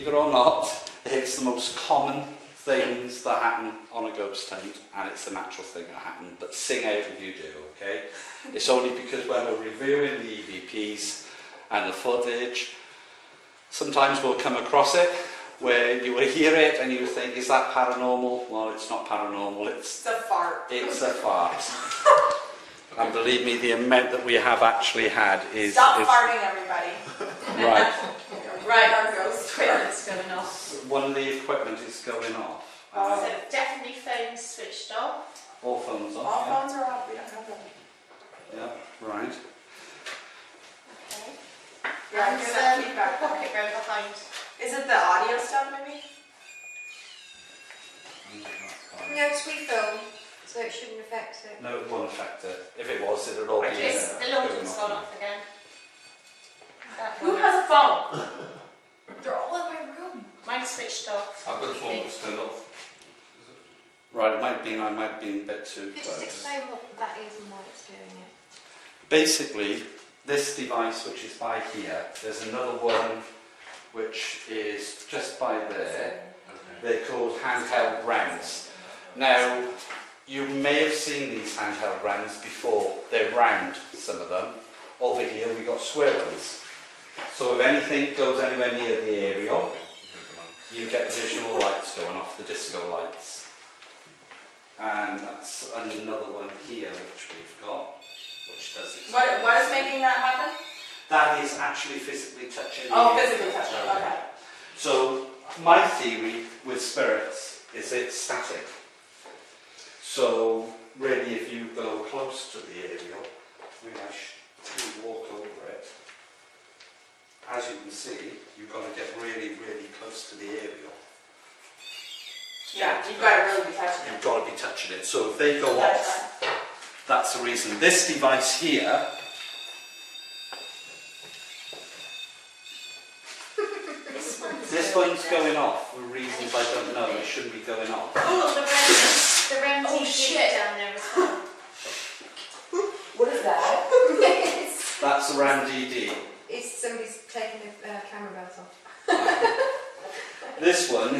believe it or not, it's the most common things that happen on a ghost hunt, and it's a natural thing that happens, but sing out if you do, okay? It's only because when we're reviewing the EVPs and the footage, sometimes we'll come across it where you will hear it and you think, is that paranormal? Well, it's not paranormal, it's a fart. It's a fart. And believe me, the amount that we have actually had is... Stop farting, everybody. Right. Right, our ghost equipment's going off. One of the equipment is going off. So definitely phones switched off. All phones off. All phones are off, we don't have them. Yeah, right. Okay. Yeah, And hear that feedback. pocket row behind. Is it the audio stuff, maybe? No, it's refilm, so it shouldn't affect it. No, it won't affect it. If it was, it would all be... Yes, the laundry's gone off again. Who has a phone? They're all in my room. Mine's switched off. I've got the phone that's turned off. Right, it might be, I might be a bit too Could you just close. explain what that is and why it's doing it? Basically, this device which is by here, there's another one which is just by there. They're called handheld rounds. Now, you may have seen these handheld rounds before. They're round, some of them. Over here we've got square ones. So if anything goes anywhere near the aerial, you get the visual lights going off, the disco lights. And that's another one here which we've got, which does it. What is making that happen? That is actually physically touching. Oh, physically touching, okay. So my theory with spirits is it's static. So really, if you go close to the aerial, maybe I should walk over it. As you can see, you've got to get really, really close to the aerial. Yeah, you've got to really be touching it. You've got to be touching it. So if they go off, that's the reason. This device here. This one's going off for reasons I don't know. It shouldn't be going off. Oh, the REM Oh, TV shit. down there as well. What is that? That's the RAM DD. It's somebody's taking the camera belts off. This one,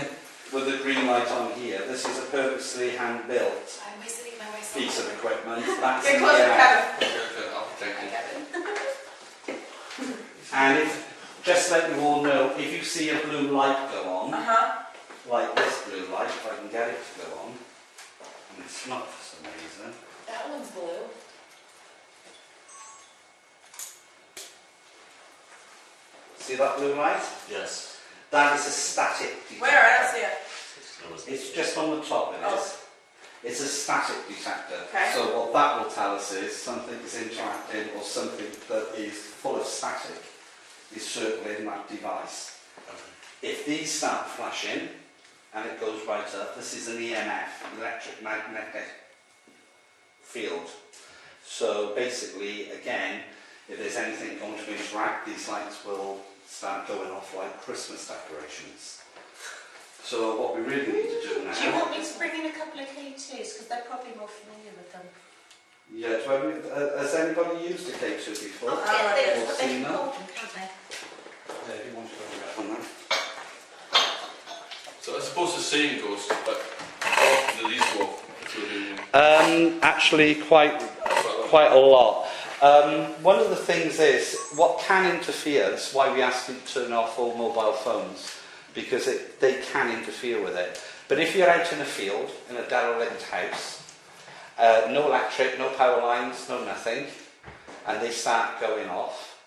with the green light on here, this is a purposely hand-built I'm whistling my way piece of equipment. That's Get in closer, the air. Kevin. Okay, I'll take it. Kevin. And if, just let you all know, if you see a blue light go on, like this blue light, if I can get it to go on, and it's not for some reason. That one's blue. See that blue light? Yes. That is a static detector. Where? I don't see it. It's just on the top, it is. Oh. It's a static detector. Okay. So what that will tell us is something is interacting or something that is full of static is circling that device. If these start flashing and it goes right up, this is an EMF, electromagnetic field. So basically, again, if there's anything going to interact, these lights will start going off like Christmas decorations. So what we really need to do now... Do you want me to bring in a couple of K2s? Because they're probably more familiar with them. Yeah, has anybody used a K2 before? They Or can seen them? hold them, can't they? Yeah, if you want to go and get one then. So I suppose the saying goes, but how often do these go off? Actually, quite a lot. One of the things is, what can interfere, that's why we ask you to turn off all mobile phones, because they can interfere with it. But if you're out in a field, in a derelict house, no electric, no power lines, no nothing, and they start going off,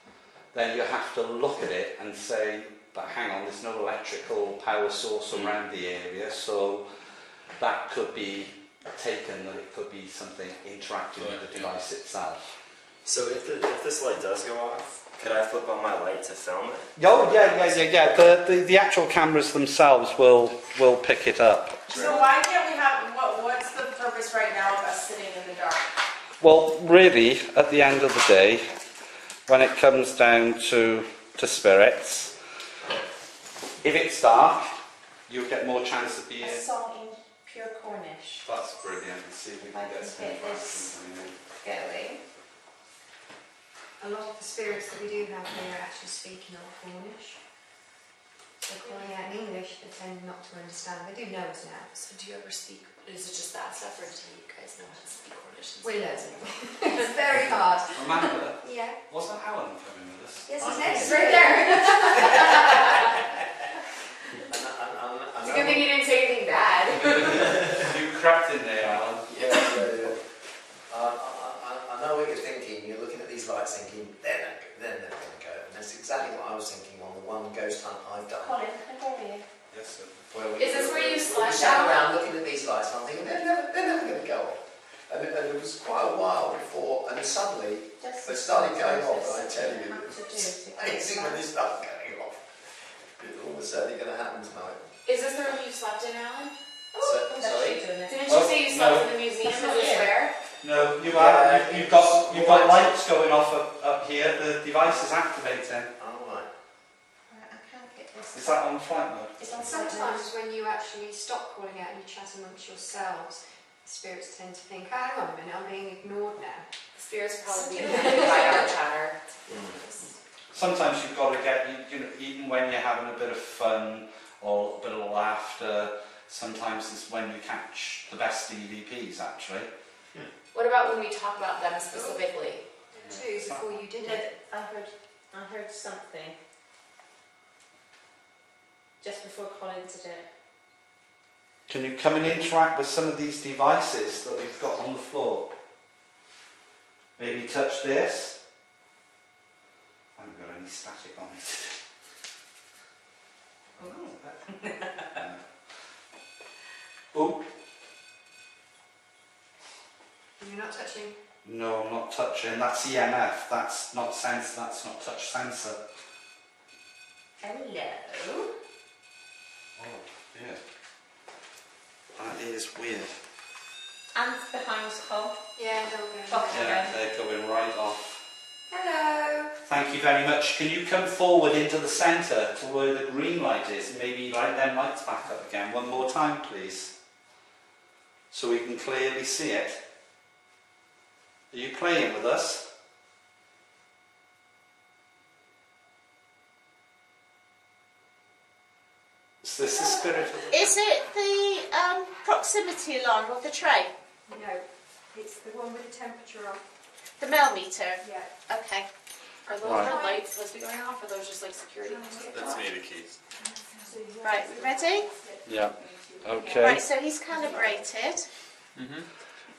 then you have to look at it and say, but hang on, there's no electrical power source around the area, so that could be taken, that it could be something interacting with the device itself. So if this light does go off, could I flip on my light to film it? Oh yeah. The actual cameras themselves will pick it up. So why can't we have, what's the purpose right now of us sitting in the dark? Well, really, at the end of the day, when it comes down to spirits, if it's dark, you'll get more chance of being... A song in pure Cornish. That's brilliant. Let's see if we I can get can some get interaction this going. A lot of the spirits that we do have here are actually speaking Old Cornish. They're calling out in English, they tend not to understand. They do know us now. So do you ever speak, is it just that stuff or do you guys know how to speak Cornish? We're learning. It's very hard. Amanda, Yeah. wasn't Alan coming with us? Yes, I'm he's next. here. Right there. It's a good thing you didn't say anything bad. You cracked in there, Alan. Yeah. I know what you're thinking. You're looking at these lights thinking, they're never going to go. And that's exactly what I was thinking on the one ghost hunt I've done. Colin, can I borrow you? Yes, sir. Where we Is this where you sat slash out? around looking at these lights and I'm thinking, they're never going to go off. And it was quite a while before, and then suddenly they started going off, and I tell you, it's amazing when they start going off. It's almost certainly going to happen tonight. Is this the room you slept in, Alan? Sorry? Didn't you say you slept in the museum? Is this where? No, you've got lights going off up here. The device is activating. Oh, right. Right, I can't get this. Is that on flight mode? It's on Sometimes when you actually stop calling out and you chat amongst yourselves, spirits tend to think, hang on a minute, I'm being ignored now. The spirits are probably being affected by our chatter. Sometimes you've got to get, you know, even when you're having a bit of fun or a bit of laughter, sometimes it's when you catch the best EVPs, actually. What about when we talk about them specifically? Too, before you did No, it. I heard something just before Colin did it. Can you come and interact with some of these devices that we've got on the floor? Maybe touch this. I haven't got any static on it. Oh, You're not touching. no, I'm not touching. That's EMF. That's not sensor. That's not touch sensor. Hello. Oh, yeah. That is weird. And behind Cole. Yeah, they'll go. Fuck. Yeah, they're going right off. Hello. Thank you very much. Can you come forward into the centre to where the green light is and maybe light them lights back up again one more time, please? So we can clearly see it. Are you playing with us? Is this the spirit of the... Is it the proximity alarm of the tray? No, it's the one with the temperature on. The mel meter? Yeah. Okay. Are those red lights supposed to be going off or are those just like security? That's maybe the case. Right, we ready? Yeah. Okay. Right, so he's calibrated.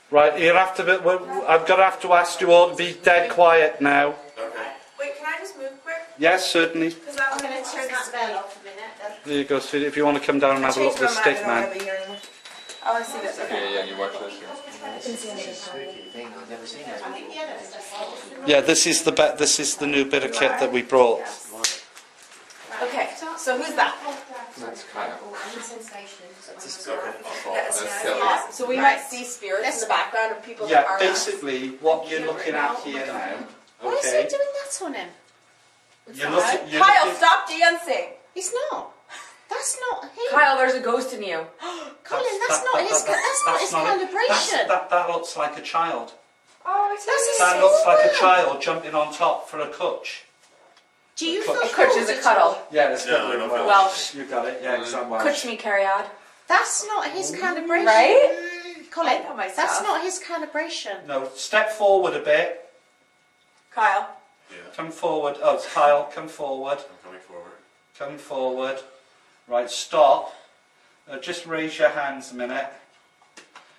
Right, you'll have to be, well, I'm going to have to ask you all to be dead quiet now. Okay. Wait, can I just move quick? Yes, certainly. Because I'm going to turn that bell off a minute. There you go, sweetie. If you want to come down and have a look at the stick man. I want to see this. Okay. Yeah, you watch this. Spooky thing, I've never seen it. I think the other is just... Yeah, this is the new bit of kit that we brought. Okay, so who's that? That's Kyle. Sensations. That's a spirit. That's That's awesome. So we might see spirits in the background of people that Yeah, aren't us. basically what you're looking at here now. Why is he Okay. doing that on him? You're Kyle, looking- stop dancing! He's not. That's not him. Kyle, there's a ghost in you. Colin, that's not his calibration. That looks like a child. Oh, it's That's his That looks like a sister. child jumping on top for a cooch. Do you A feel Kutch is a cuddle. Yeah, it's No, good. I don't Welsh. feel Welsh. You got it. Yeah, exactly. Kutch me, Cariad. That's not his calibration. Right? Colin, I know my that's stuff. not his calibration. No, step forward a bit. Kyle. Yeah, Come forward. Oh, it's Kyle, come forward. I'm coming forward. Come forward. Right, stop. Just raise your hands a minute.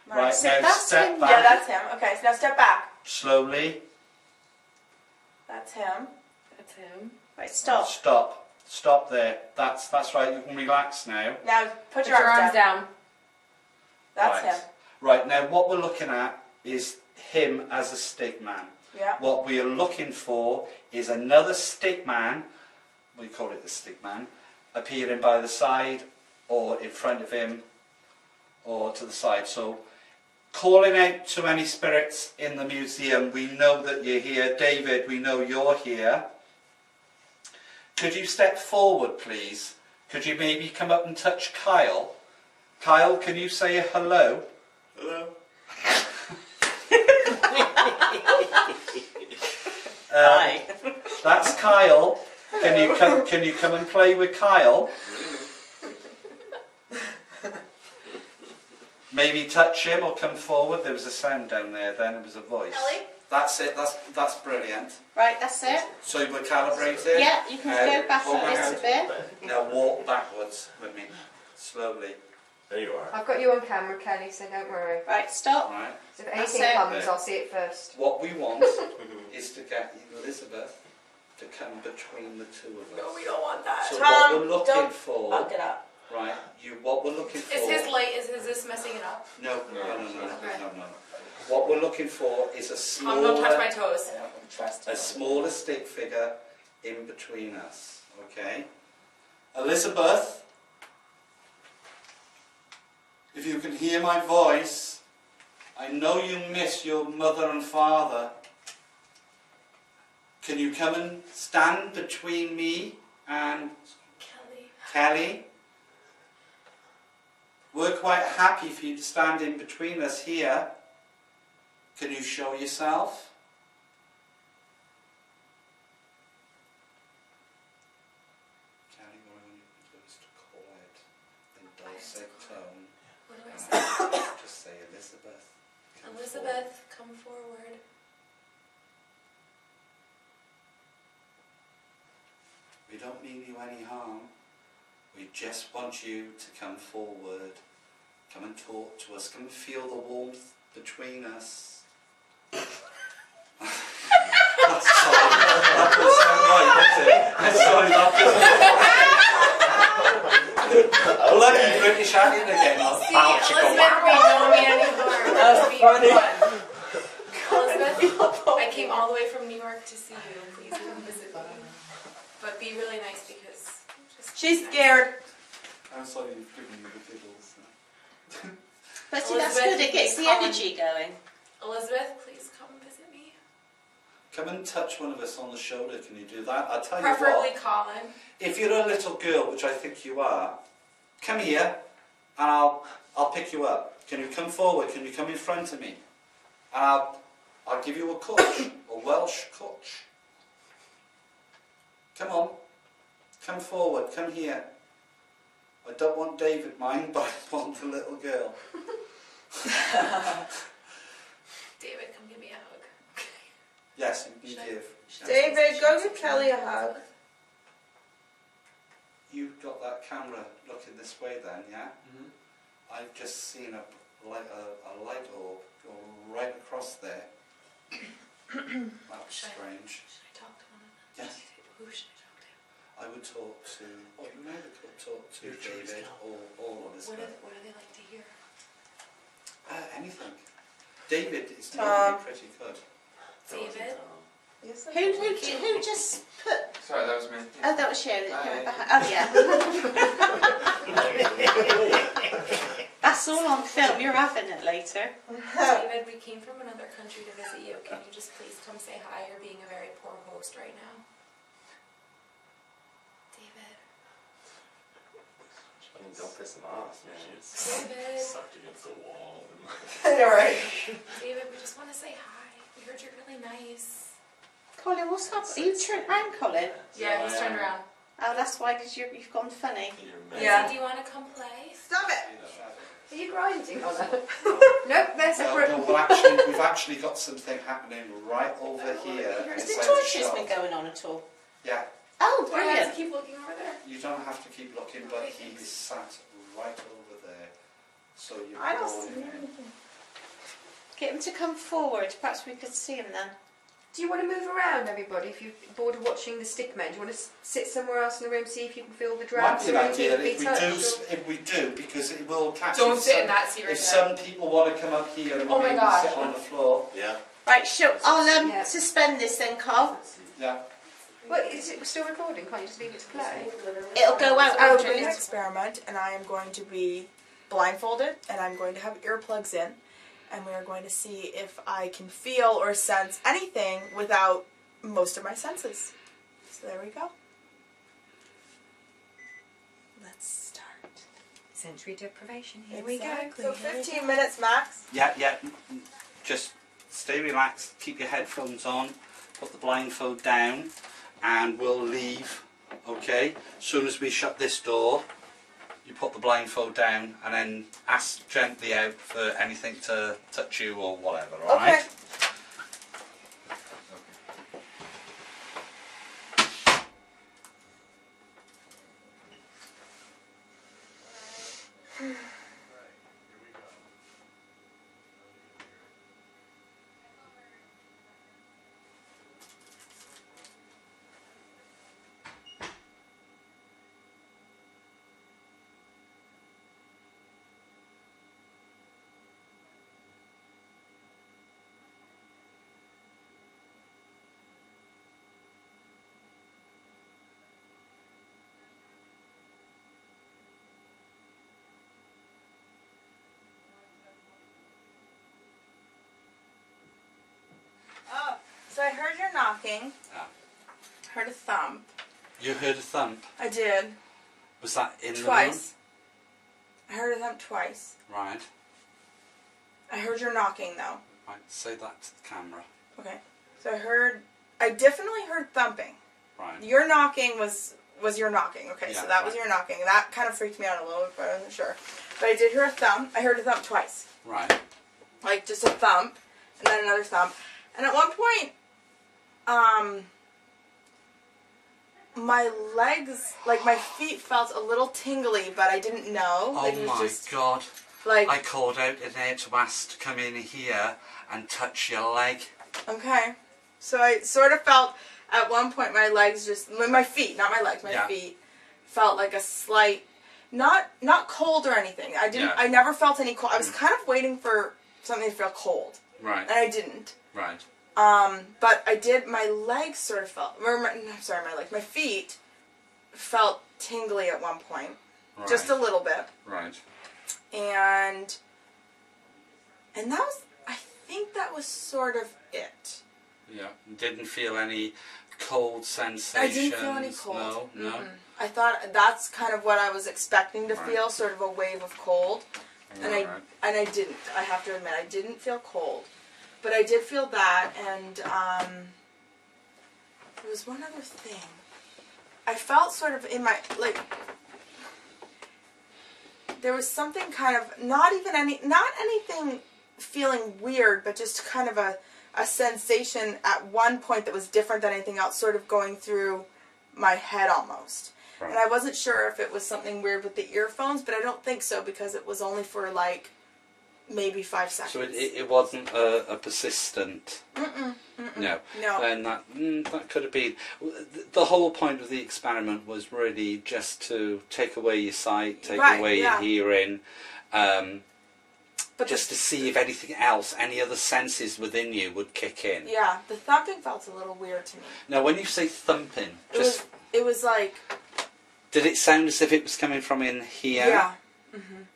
Right, so now that's step him. back. Yeah, that's him. Okay, so now step back. Slowly. That's him. That's him. Right, stop. Stop. Stop there. That's right. You can relax now. Now put your arms down. That's Right. him. Right, now what we're looking at is him as a stick man. Yeah. What we are looking for is another stick man, we call it the stick man, appearing by the side or in front of him or to the side. So calling out to any spirits in the museum, we know that you're here. David, we know you're here. Could you step forward, please? Could you maybe come up and touch Kyle? Kyle, can you say a hello? Hello. That's Kyle. Can you come and play with Kyle? Maybe touch him or come forward. There was a sound down there then, it was a voice. Kelly? That's it, that's brilliant. Right, that's it. So we're calibrated. Yeah, you can go back hold a my little hand. bit. Now walk backwards with me, slowly. There you are. I've got you on camera, Kelly, so don't worry. Right, stop. Right. So if That's anything it. comes, I'll see it first. What we want is to get Elizabeth to come between the two of us. No, we don't want that. So Tom, what we're looking don't for, fuck it up. right? What we're looking for. Is his light, is this messing it up? No. Okay. What we're looking for is a Tom, don't touch my smaller, toes. I don't trust you. a smaller stick figure in between us. Okay. Elizabeth, if you can hear my voice, I know you miss your mother and father. Can you come and stand between me and Kelly? We're quite happy for you to stand in between us here. Can you show yourself? Kelly, what I want you to do is to call it in dulcet tone. What do I And say? just say, Elizabeth. come Elizabeth, come forward. We don't mean you any harm. We just want you to come forward. Come and talk to us. Come and feel the warmth between us. That's sorry. That doesn't sound right, does it? I'm sorry, that doesn't. Bloody British accent again. See, Elizabeth, we don't mean any harm. That was being fun. Elizabeth, I came all the way from New York to see you. Please come visit me. But be really nice because... She's scared. I'm sorry you've given me the giggles. But see, that's good, it gets the energy going. Elizabeth, please come visit me. Come and touch one of us on the shoulder. Can you do that? I'll tell you Preferably what. Colin. If you're a little girl, which I think you are, come here and I'll pick you up. Can you come forward? Can you come in front of me? And I'll give you a coach, a Welsh coach. Come on. Come forward. Come here. I don't want David mine, but I want the little girl. David, come give me a hug. Yes, you give. David, go give Kelly a hug. You've got that camera looking this way then, yeah? Mm-hmm. I've just seen a light orb go right across there. That was strange. Should I talk to one of them? Yes. Who should I talk to? I would talk to, well, you either could talk to David or Elizabeth. What do they like to hear? Anything. David is Tom. pretty good. David? Who just put... Sorry, that was me. Oh, that was you. Oh, yeah. That's all on film. You're having it later. David, we came from another country to visit you. Can you just please come say hi? You're being a very poor host right now. David. I mean, don't piss him off, man. David. Sucked against the wall. Alright. David, we just want to say hi. We heard you're really nice. Colin, what's happened? Are you turned round, Colin? Yeah, he's turned around. Oh, that's why, because you've gone funny. Yeah. Do you want to come play? Stop it! Are you grinding on her? Nope, they're separate. No, well, we've actually got something happening right over here. Has inside the torches shop. been going on at all? Yeah. Oh, Do I have to brilliant. keep looking over there? You don't have to keep looking, but he is sat right over there. So you I don't call see him. anything. Get him to come forward. Perhaps we could see him then. Do you want to move around, everybody? If you're bored of watching the stick men, do you want to sit somewhere else in the room, see if you can feel the Might drums? be an or idea anything, be touched, or- if we do, because it will catch. Don't if sit some- in that If serious some people want to come up here and Oh my maybe gosh. sit on the floor, Yeah. Right, I'll Yeah. suspend this then, Carl. yeah. Well, is it still recording? Can't you just leave it to play? It'll go out I'm after doing an this. experiment, and I am going to be blindfolded, and I'm going to have earplugs in, and we are going to see if I can feel or sense anything without most of my senses. So there we go. Let's start. Sensory deprivation. Here Exactly. So 15 minutes max. Yeah. Just stay relaxed, keep your headphones on, put the blindfold down, and we'll leave, okay? As soon as we shut this door, you put the blindfold down and then ask gently out for anything to touch you or whatever, alright? Okay. Oh, so I heard your knocking. Yeah. Heard a thump. You heard a thump? I did. Was that in Twice. I heard a thump twice. the room? Right. I heard your knocking though. Right, say that to the camera. Okay. So I definitely heard thumping. Right. Your knocking was your knocking. Okay, so Yeah, that was your knocking. That kind of freaked me out a little bit, but I wasn't sure. But I did hear a thump. I heard a thump twice. Right. Like just a thump, and then another thump. And at one point, my legs, like my feet felt a little tingly, but I didn't know. Like, Oh it was my just, God. like, I called out in there to ask to come in here and touch your leg. okay. So I sort of felt at one point my legs just, my feet, not my legs, my Yeah. feet felt like a slight, not cold or anything. I didn't. Yeah. I never felt any cold. I was kind of waiting for something to feel cold, Right. and I didn't. Right. But I did. My legs sort of felt. My legs. My feet felt tingly at one point, Right. just a little bit, Right. and that was. I think that was sort of it. Yeah. Didn't feel any cold sensations. I didn't feel any cold. No. No. Mm-mm. I thought that's kind of what I was expecting to Right. feel, sort of a wave of cold, and Right. I didn't. I have to admit, I didn't feel cold, but I did feel that, and there was one other thing. I felt sort of in my there was something kind of not anything feeling weird, but just kind of a sensation at one point that was different than anything else, sort of going through my head almost. Right. And I wasn't sure if it was something weird with the earphones, but I don't think so because it was only for like maybe 5 seconds. So it wasn't a persistent. Mm-mm. No. No. Then that could have been. The whole point of the experiment was really just to take away your sight, take Right, away yeah. your hearing, But just to see if anything else, any other senses within you would kick in. yeah, the thumping felt a little weird to me. Now, when you say thumping, It was like, did it sound as if it was coming from in here? yeah.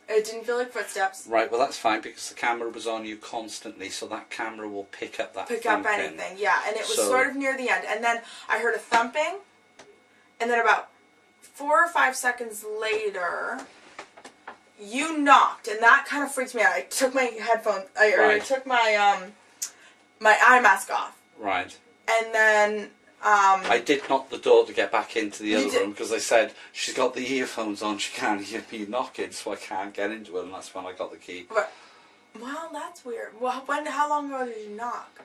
It didn't feel like footsteps. Right, well that's fine because the camera was on you constantly, so that camera will pick up that Pick up thumping. anything, yeah. And it was So- sort of near the end. And then I heard a thumping, and then about 4 or 5 seconds later, you knocked, and that kind of freaked me out. I took my headphones, I Right. took my my eye mask off, Right. and then I did knock the door to get back into the You other did- room because I said she's got the earphones on, she can't hear me knocking, so I can't get into it, and that's when I got the key. well, that's weird. Well, how long ago did you knock?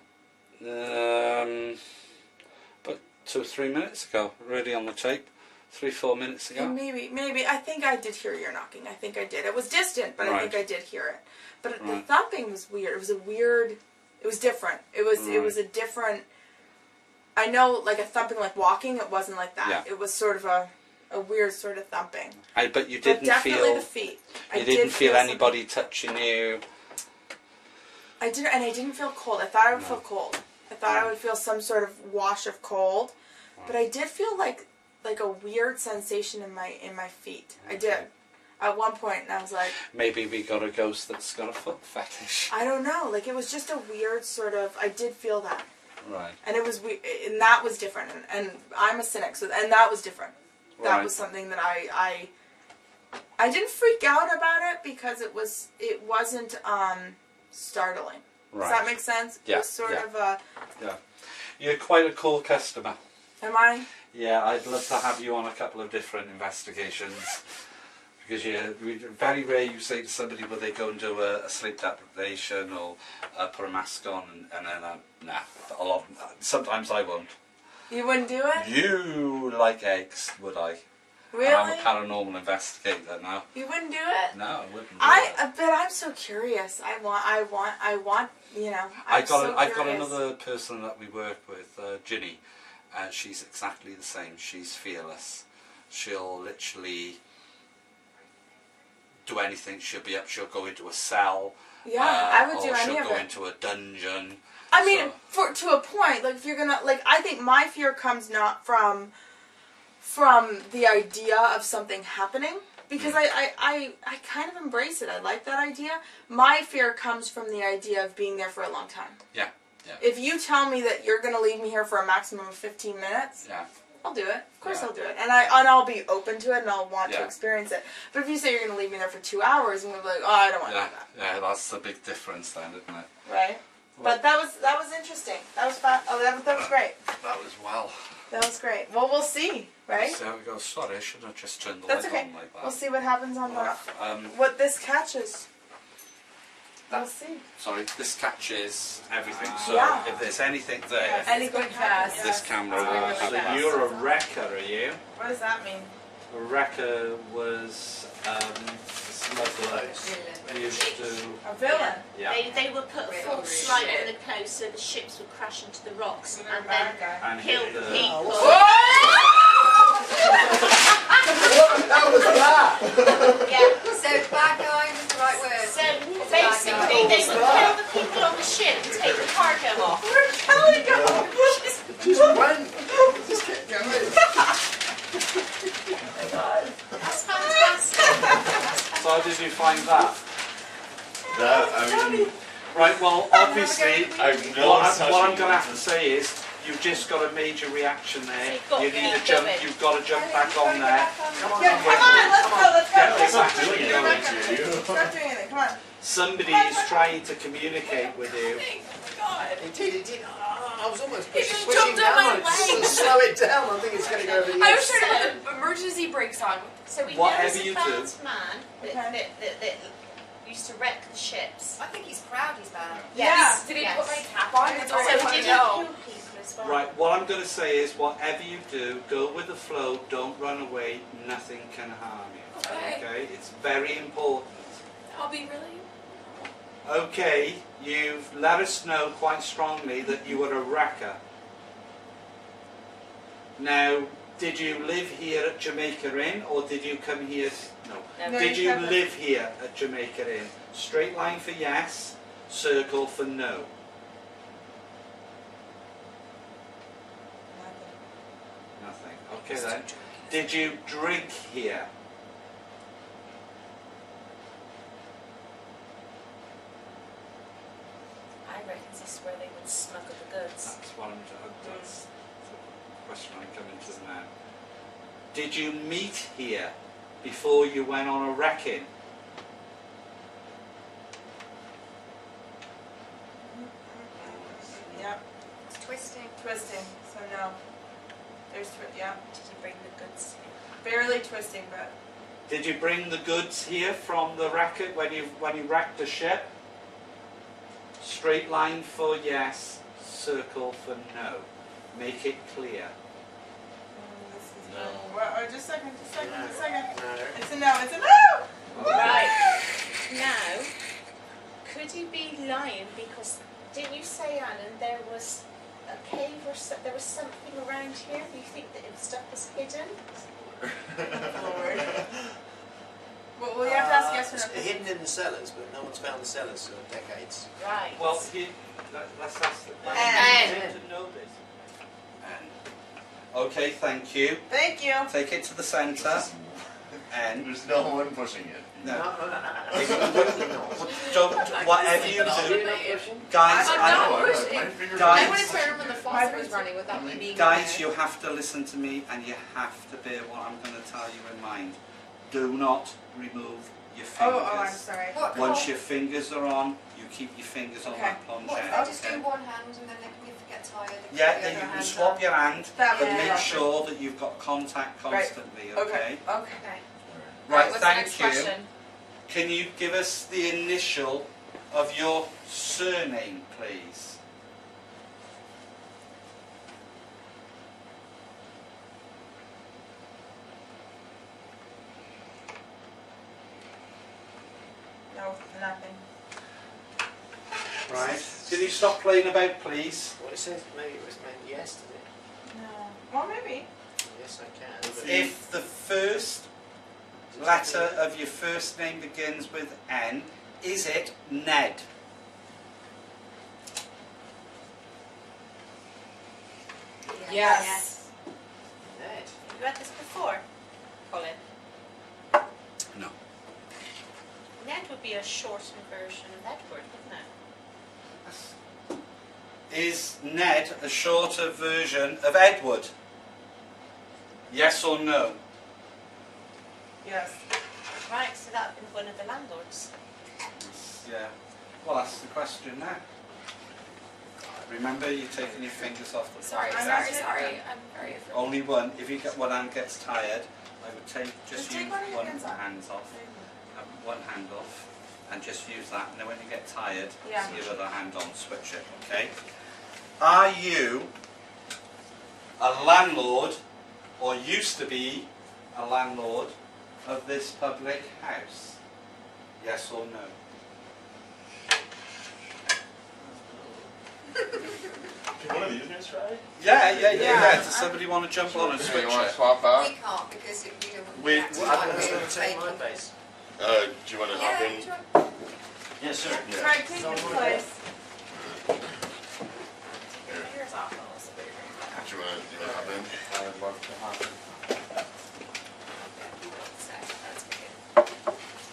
But 2 or 3 minutes ago, really on the tape, 3-4 minutes ago. Maybe. I think I did hear your knocking. I think I did. It was distant, but I Right. think I did hear it. But the Right. thumping was weird. It was it was different. It was a different, I know, like a thumping like walking, it wasn't like that. Yeah. It was sort of a weird sort of thumping. But you But didn't definitely feel the feet. you didn't feel anybody touching you. I didn't, and I didn't feel cold. I thought I would No. feel cold. I thought I would feel some sort of wash of cold, but I did feel like a weird sensation in my feet. I did. At one point, and I was like, Maybe we got a ghost that's got a foot fetish. I don't know. Like, it was just a weird sort of, I did feel that. Right. And it was and that was different. And I'm a cynic, and that was different. That Right. was something that I didn't freak out about it because it wasn't startling. Right. Does that make sense? Yeah, It was sort yeah. of a, Yeah. You're quite a cool customer. am I? Yeah, I'd love to have you on a couple of different investigations. Because very rare you say to somebody, will they go and do a sleep deprivation or put a mask on, and then, nah, sometimes I won't. You wouldn't do it? You like eggs, would I? Really? And I'm a paranormal investigator now. You wouldn't do it? No, I wouldn't. But I'm so curious. I want. You know. I've got curious. another person that we work with, Ginny, and she's exactly the same. She's fearless. She'll literally do anything. She'll go into a cell. Yeah, I would do any of it. She'll go into a dungeon. I mean, to a point. Like if you're gonna I think my fear comes not from the idea of something happening, because I kind of embrace it. I like that idea. My fear comes from the idea of being there for a long time. Yeah, yeah. If you tell me that you're going to leave me here for a maximum of 15 minutes, yeah, I'll do it. Of course Yeah. I'll do it. And I'll be open to it and I'll want to experience it. But if you say you're going to leave me there for 2 hours, I'm going to be like, oh, I don't want to do that. Yeah, that's the big difference then, isn't it? Right? Well, but that was interesting. That was fun. Oh, that was great. That was well. That was great. Well, we'll see, right? So we go. Sorry, I should have just turned the That's light okay. on like that. We'll see what happens on Well, what this catches. We'll see. Sorry, this catches everything. So Yeah. if there's anything there, Anything fast. this camera will really have fast. it. You're a wrecker, are you? What does that mean? A wrecker was smugglers used to. A villain. Yeah. They would put a false light on the coast so the ships would crash into the rocks and then And kill hit the. people. That was that! Yeah. So bad guy was the right word. So basically, they would kill the people on the ship and take the cargo off. Where'd Kelly go? Just went. Just kept going. That's fantastic. So how did you find that? That, I mean, Right. Well, obviously, I've no what such I'm going to have to say is, you've just got a major reaction there. So You need to jump. You've got to jump back on there. Come on, let's go. Get this back doing to it you. to you. Start doing it. Come on. Somebody is trying to communicate with you. It did. I was almost He just pushing jumped on my down. leg. Slow it down. I think it's going to go over the I edge. was trying to put the emergency brakes on. So we Whatever know there's you a do. bad man that used to wreck the ships. I think he's proud he's bad. Yes. Did he Yes. put my cap on? That's all So I did want he to know. kill people as well? Right. What I'm going to say is, whatever you do, go with the flow. Don't run away. Nothing can harm you. Okay. It's very important. I'll be really. Okay, you've let us know quite strongly that you were a wrecker. Now, did you live here at Jamaica Inn, or did you come here? No. No, Did you you haven't. live here at Jamaica Inn? Straight line for yes, circle for no. Nothing. Okay then. Did you drink here? I reckon this is where they would smuggle the goods. That's what that's the question I'm coming to now. Did you meet here before you went on a wrecking? Yep. It's twisting. Twisting. So no. There's yeah. Did you bring the goods here? Barely twisting, but Did you bring the goods here from the wrecker when you wrecked the ship? Straight line for yes, circle for no. Make it clear. this is No. well, just a second. No. It's a no. It's a no. Right. Now, could you be lying? Because didn't you say, Alan, there was a cave or there was something around here? Do you think that stuff was hidden? Lord. Well, you have to ask yes or It's no. hidden in the cellars, but no one's found the cellars for decades. Right. Well, let's ask the And. to know this. Okay, thank you. Thank you. Take it to the centre. And there's no one pushing it. no. Absolutely not. Don't, whatever you do, guys. I'm I- not I pushing. my fingers Guys. I would have turned when the faucet was running without me being Guys, there. you have to listen to me, and you have to bear what I'm going to tell you in mind. Do not remove your fingers. Oh, I'm sorry. What? Once your fingers are on, you keep your fingers on Okay. that plunge What if head, I just okay? do one hand and then you get tired? And Yeah, put the then other you can hand swap on? your hand, That but would be make awesome. sure that you've got contact constantly, okay? Okay. Okay. Right, what's thank the next you. question? Can you give us the initial of your surname, please? No, nothing. Right. Can you stop playing about, please? Well, it says maybe it was meant yesterday. No. Well, maybe. Yes, I can. But If the first letter of your first name begins with N, is it Ned? Yes. Ned. Have you had this before, Colin? No. Ned would be a shortened version of Edward, wouldn't it? Is Ned a shorter version of Edward? Yes or no? Yes. Right, so that would be one of the landlords. Yeah. Well, that's the question now. Remember, you're taking your fingers off the Sorry, pie. sorry. I'm very afraid. Only one. If you get one hand gets tired, I would take just Just take use one of your one hands off. hands off, have one hand off, and just use that. And then when you get tired, Yeah. your other hand on, switch it. Okay. Are you a landlord, or used to be a landlord of this public house? Yes or no? Can one of these guys try? Yeah. Does somebody want to jump on and switch You want to it? swap out? We can't because we don't We- want to I like was going we're to take my taking. base. Do you want to hop Yeah, in? sure. Yes, sir. Yeah. Craig, take your place. Here's off. I'll spit it right Do you want to hop in? I would love to have them. That's good.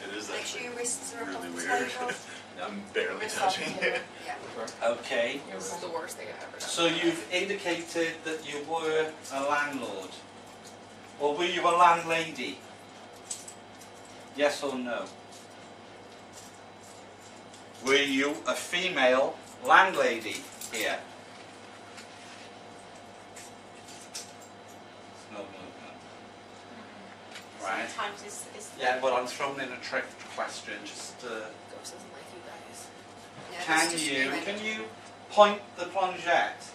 It is Make sure actually your wrists are up really on the weird. table. I'm barely Wrists off the touching table. it. Yeah. Okay. This is the worst thing I've ever done. So you've indicated that you were a landlord. Or were you a landlady? Yes or no? Were you a female landlady here? No. Right. Sometimes it's Yeah, but I'm throwing in a trick question just to... Ghost doesn't like you guys. Yeah, Can it's just you, really- can you point the plongette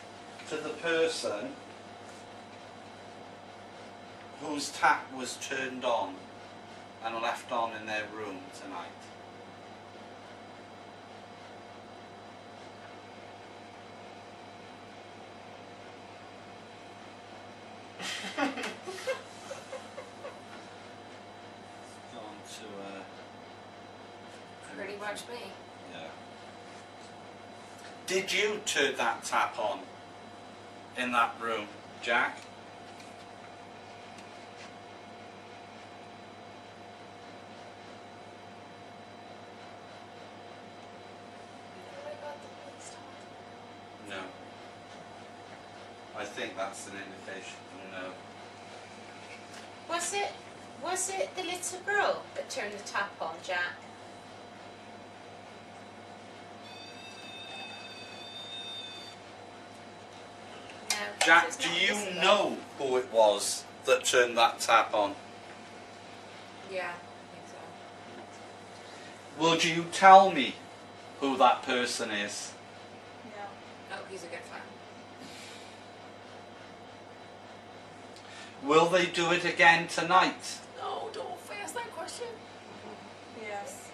to the person whose tap was turned on and left on in their room tonight? On to, Pretty much me. yeah. Did you turn that tap on in that room, Jack? What about the police talk? No. I think that's an indication of no. Was it the little girl that turned the tap on, Jack? No. Jack, it's do not you the little girl. know who it was that turned that tap on? Yeah, I think so. Would you tell me who that person is? No. Oh, he's a good friend. Will they do it again tonight? No, don't ask that question. Yes.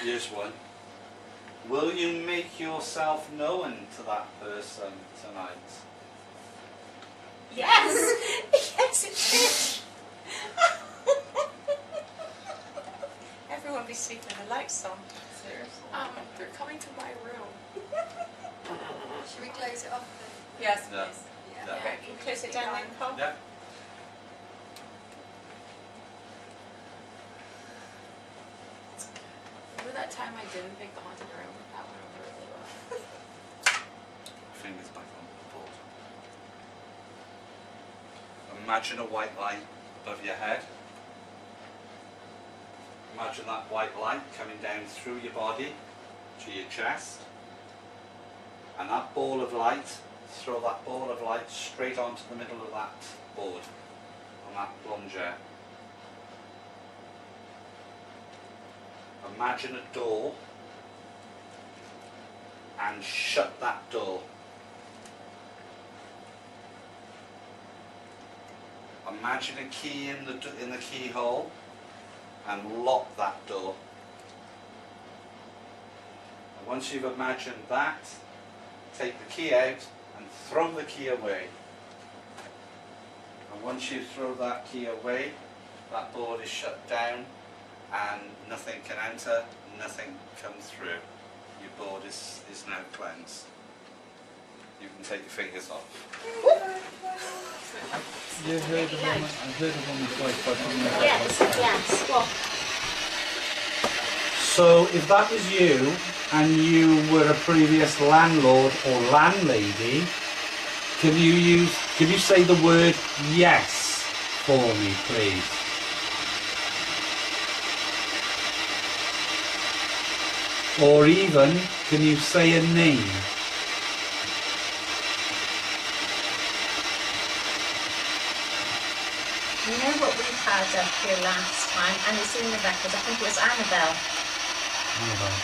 Here's one. Will you make yourself known to that person tonight? Yes! Yes, it did! Everyone be sleeping with the lights on. Seriously. They're coming to my room. Should we close it off then? Yes, Yeah. please. Yeah. Yeah. Okay, can you close it down then, Cole? Yeah. Remember that time I didn't pick the haunted room? That went over really well. Fingers back on the board. Imagine a white light above your head. Imagine that white light coming down through your body to your chest. And that ball of light throw that ball of light straight onto the middle of that board, on that plunger. Imagine a door and shut that door. Imagine a key in the keyhole and lock that door. And once you've imagined that, take the key out and throw the key away. And once you throw that key away, that board is shut down and nothing can enter, nothing comes through. Your board is now cleansed. You can take your fingers off. You heard the woman, I heard the woman's voice, but I don't know. Yes. What? So if that was you and you were a previous landlord or landlady, can you say the word yes for me, please? Or even, can you say a name? You know what we had up here last time, and it's in the record, I think it was Annabelle. Annabelle.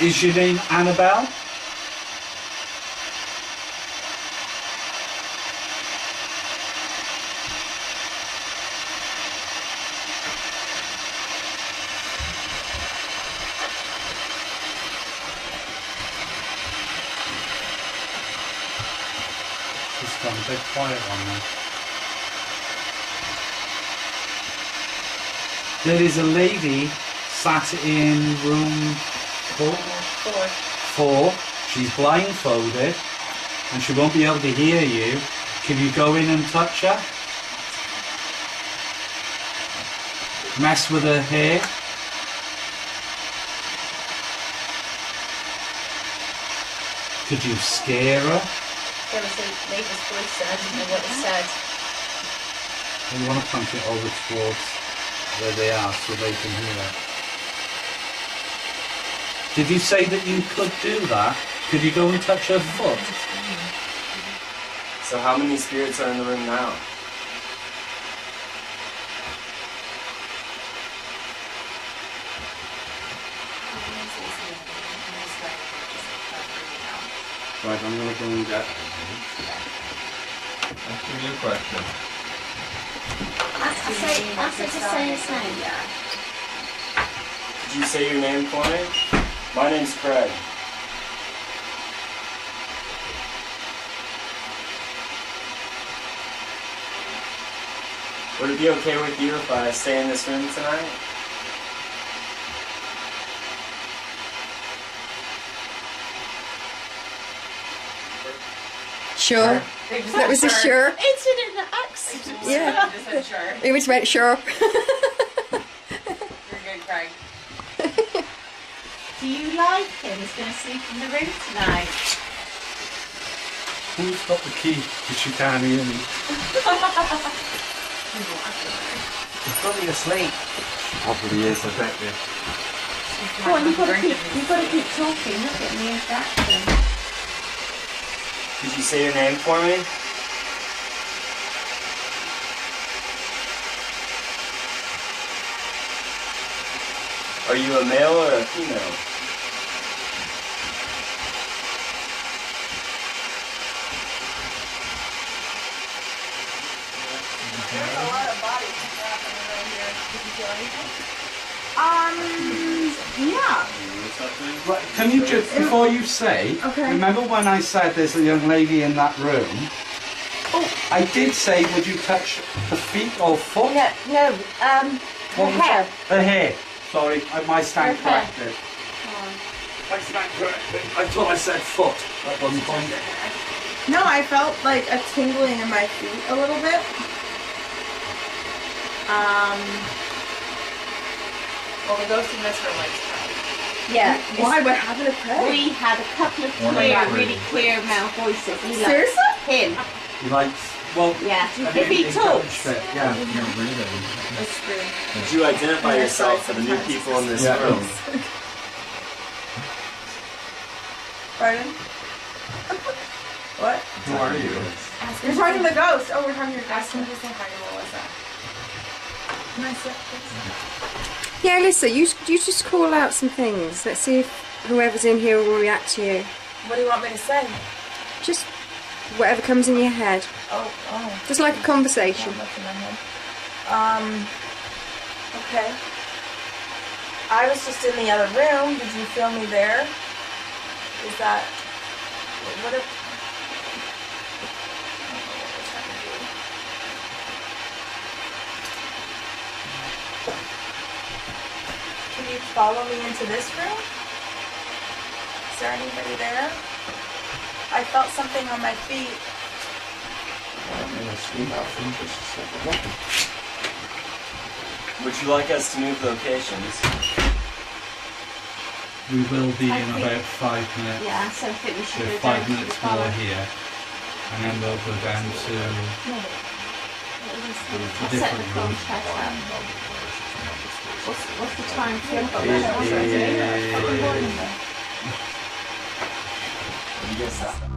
Is your name Annabelle? It's gone a bit quiet on me. There is a lady sat in room 4. She's blindfolded and she won't be able to hear you. Can you go in and touch her? Mess with her hair? Could you scare her? There was a lady's voice and I didn't know what it said. You want to point it over towards where they are so they can hear it. Did you say that you could do that? Could you go and touch her foot? So how many spirits are in the room now? Right, I'm going to go and get... Ask me a question. Ask her to say his name. Did you say your name for me? My name's Craig. Would it be okay with you if I stay in this room tonight? Sure. That was a sure. It's in an accent. Yeah. Just said sure. It was right, sure. You're good, Craig. Do you like him? He's going to sleep in the room tonight. Who's got the key that she can't hear me? He's probably asleep. Probably is, I bet you. Go on, you've got to keep talking, not getting the interaction. Did you say your name for me? Are you a male or a female? There's a lot of bodies happening right here. Did you feel anything? Yeah. Right, can you just, before you say, Okay. remember when I said there's a young lady in that room? Oh, I did say, would you touch the feet or foot? No, What was hair. that? Her hair. Sorry, my stand Her hair. corrected. My stand corrected. I thought I said foot at one point. No, I felt like a tingling in my feet a little bit. Well, the ghost in this room likes Craig. Yeah. Why? What happened to Craig? We had a couple of really clear male voices. He likes Seriously? him. He likes, well, Yeah. I If he mean, talks. encouraged it, yeah. That's true. Did you identify yourself for the new people in this Yeah. room? Pardon? What? Who are you? You're talking to the ghost. Oh, we're talking to your Ask ghost. him to say hi to Melissa. Can I sit, please? Yeah, Alyssa, you just call out some things. Let's see if whoever's in here will react to you. What do you want me to say? Just whatever comes in your head. Oh. Just like a conversation. What's in my head? Okay. I was just in the other room. Did you feel me there? Is that... What if... Can you follow me into this room? Is there anybody there? I felt something on my feet. Would you like us to move locations? We will be in about 5 minutes. Yeah, so I think we So should go 5 down to minutes the more bar. here, and then we'll go down to I'll set the different phone rooms. check up. What's the time? It is- You guess that.